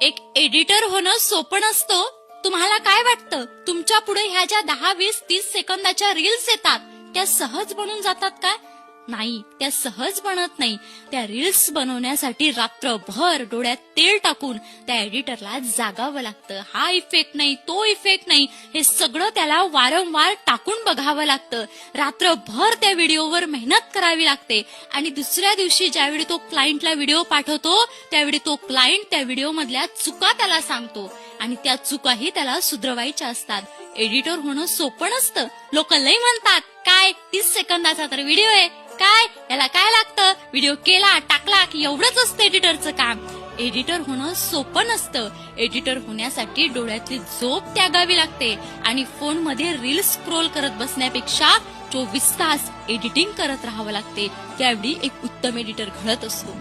एक एडिटर होणं सोपं नसतं. तुम्हाला काय वाटतं, तुमच्या पुढे ह्या ज्या 10, 20, 30 सेकंदाच्या रील्स येतात त्या सहज बनून जातात काय? नाही, त्या सहज बनत नाही. त्या रील्स बनवण्यासाठी रात्रभर डोळ्यात तेल टाकून त्या एडिटरला जागावं लागतं. हा इफेक्ट नाही, तो इफेक्ट नाही, हे सगळं त्याला वारंवार टाकून बघावं लागतं. रात्रभर त्या व्हिडिओवर मेहनत करावी लागते आणि दुसऱ्या दिवशी ज्यावेळी तो क्लायंटला व्हिडिओ पाठवतो त्यावेळी तो क्लायंट त्या व्हिडिओ मधल्या चुका त्याला सांगतो आणि त्या चुकाही त्याला सुधरवायच्या असतात. एडिटर होणं सोपं नसतं. लोक लय म्हणतात, काय 30 सेकंदाचा तर व्हिडिओ आहे, काय याला काय लागतं, व्हिडिओ केला टाकला की एवढंच असतं एडिटरचं काम. एडिटर होणं सोपं नसतं. एडिटर होण्यासाठी डोळ्यातली झोप त्यागावी लागते आणि फोनमध्ये रील्स स्क्रोल करत बसण्यापेक्षा 24 तास एडिटिंग करत राहावं लागते. त्यावेळी एक उत्तम एडिटर घडत असतो.